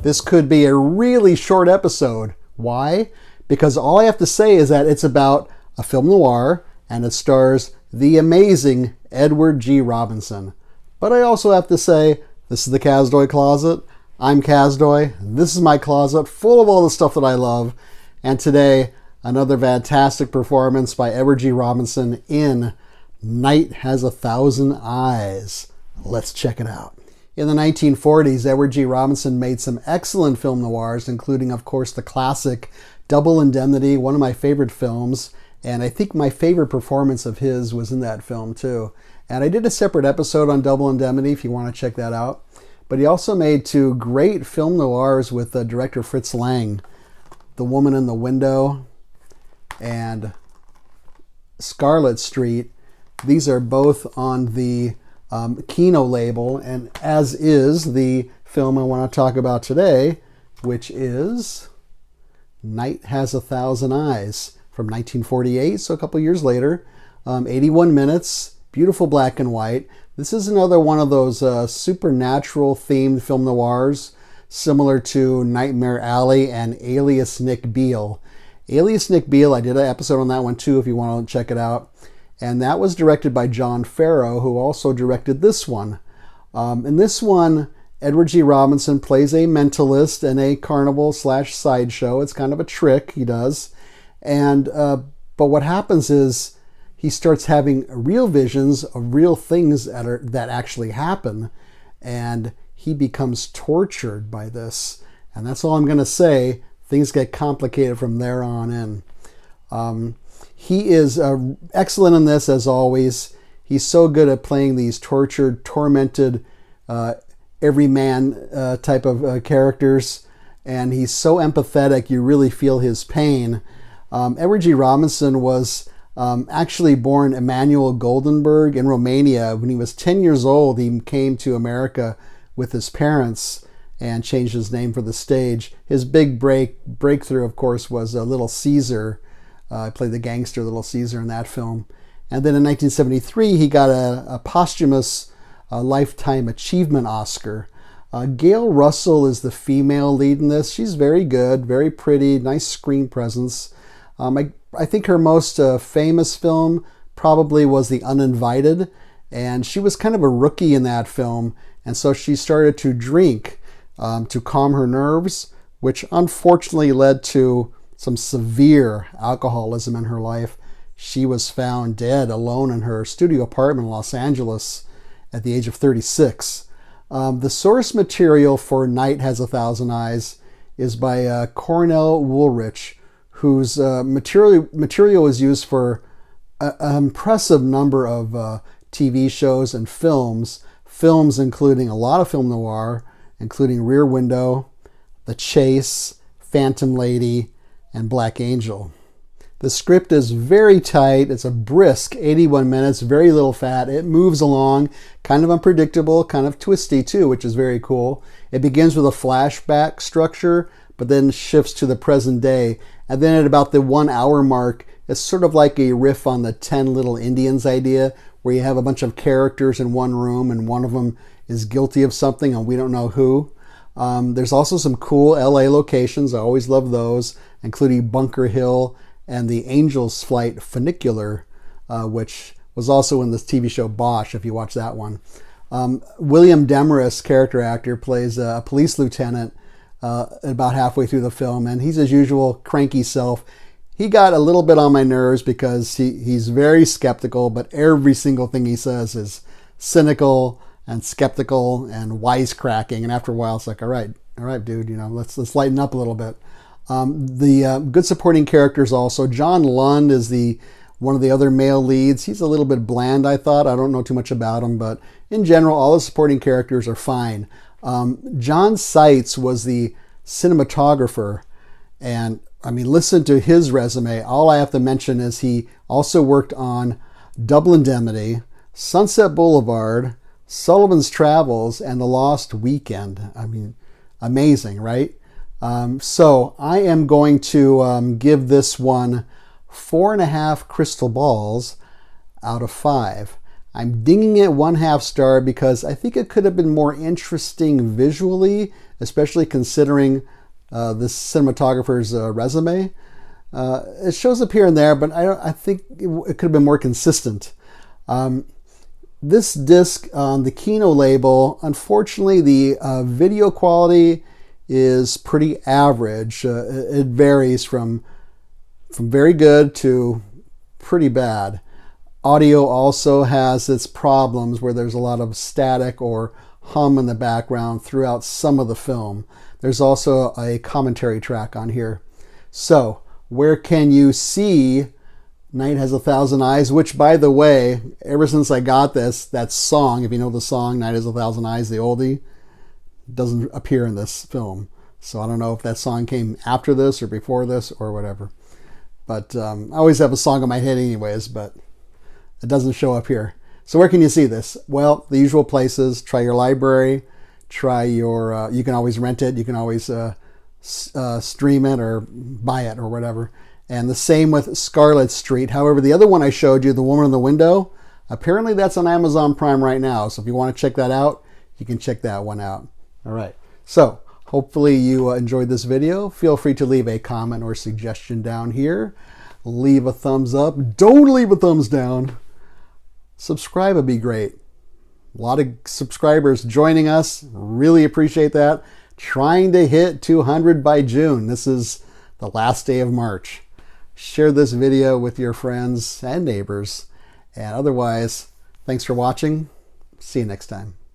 This could be a really short episode. Why? Because all I have to say is that it's about a film noir and it stars the amazing Edward G. Robinson. But I also have to say, this is the Kazdoy Closet. I'm Kazdoy. This is my closet full of all the stuff that I love. And today, another fantastic performance by Edward G. Robinson in Night Has a Thousand Eyes. Let's check it out. In the 1940s, Edward G. Robinson made some excellent film noirs, including, of course, the classic Double Indemnity, one of my favorite films, and I think my favorite performance of his was in that film, too. And I did a separate episode on Double Indemnity if you want to check that out. But he also made two great film noirs with director Fritz Lang, The Woman in the Window and Scarlet Street. These are both on the Kino label, and as is the film I want to talk about today, which is Night Has a Thousand Eyes from 1948, so a couple years later. 81 minutes, beautiful black and white. This is another one of those supernatural themed film noirs, similar to Nightmare Alley and Alias Nick Beale. Alias Nick Beale, I did an episode on that one too if you want to check it out. And that was directed by John Farrow, who also directed this one. In this one, Edward G. Robinson plays a mentalist in a carnival/sideshow. It's kind of a trick he does. And but what happens is he starts having real visions of real things that actually happen. And he becomes tortured by this. And that's all I'm going to say. Things get complicated from there on in. He is excellent in this, as always. He's so good at playing these tortured, tormented, everyman type of characters. And he's so empathetic, you really feel his pain. Edward G. Robinson was actually born Emanuel Goldenberg in Romania. When he was 10 years old, he came to America with his parents and changed his name for the stage. His big breakthrough, of course, was Little Caesar. I played the gangster Little Caesar in that film. And then in 1973, he got a posthumous Lifetime Achievement Oscar. Gail Russell is the female lead in this. She's very good, very pretty, nice screen presence. I think her most famous film probably was The Uninvited, and she was kind of a rookie in that film, and so she started to drink to calm her nerves, which unfortunately led to some severe alcoholism in her life. She was found dead alone in her studio apartment in Los Angeles at the age of 36. The source material for Night Has a Thousand Eyes is by Cornell Woolrich, whose material was used for an impressive number of TV shows and films including a lot of film noir, including Rear Window, The Chase, Phantom Lady, and Black Angel. The script is very tight. It's a brisk 81 minutes, very little fat. It moves along, kind of unpredictable, kind of twisty too, which is very cool. It begins with a flashback structure, but then shifts to the present day. And then at about the 1 hour mark, it's sort of like a riff on the 10 Little Indians idea, where you have a bunch of characters in one room and one of them is guilty of something and we don't know who. There's also some cool LA locations. I always love those, including Bunker Hill and the Angel's Flight funicular, which was also in this TV show Bosch, if you watch that one. William Demarest, character actor, plays a police lieutenant about halfway through the film, and he's his usual cranky self. He got a little bit on my nerves because he's very skeptical, but every single thing he says is cynical and skeptical and wisecracking. And after a while, it's like, all right, dude, let's lighten up a little bit. The good supporting characters also. John Lund is one of the other male leads. He's a little bit bland, I thought. I don't know too much about him, but in general, all the supporting characters are fine. John Seitz was the cinematographer, and I mean, listen to his resume. All I have to mention is he also worked on Double Indemnity, Sunset Boulevard, Sullivan's Travels, and The Lost Weekend. I mean, amazing, right? So I am going to give this one 4.5 crystal balls out of 5. I'm dinging it 1/2 star because I think it could have been more interesting visually, especially considering this cinematographer's resume. It shows up here and there, but I think it could have been more consistent. This disc on the Kino label, unfortunately, the video quality is pretty average. It varies from very good to pretty bad. Audio also has its problems where there's a lot of static or hum in the background throughout some of the film. There's also a commentary track on here. So, where can you see Night Has a Thousand Eyes? Which, by the way, ever since I got this, that song, if you know the song, Night Has a Thousand Eyes, the oldie, doesn't appear in this film. So I don't know if that song came after this or before this or whatever. But I always have a song in my head anyways, but it doesn't show up here. So where can you see this? Well, the usual places. Try your library. Try your, you can always rent it. You can always stream it or buy it or whatever. And the same with Scarlet Street. However, the other one I showed you, The Woman in the Window, apparently that's on Amazon Prime right now. So if you want to check that out, you can check that one out. All right. So hopefully you enjoyed this video. Feel free to leave a comment or suggestion down here. Leave a thumbs up. Don't leave a thumbs down. Subscribe would be great. A lot of subscribers joining us. Really appreciate that. Trying to hit 200 by June. This is the last day of March. Share this video with your friends and neighbors. And otherwise, thanks for watching. See you next time.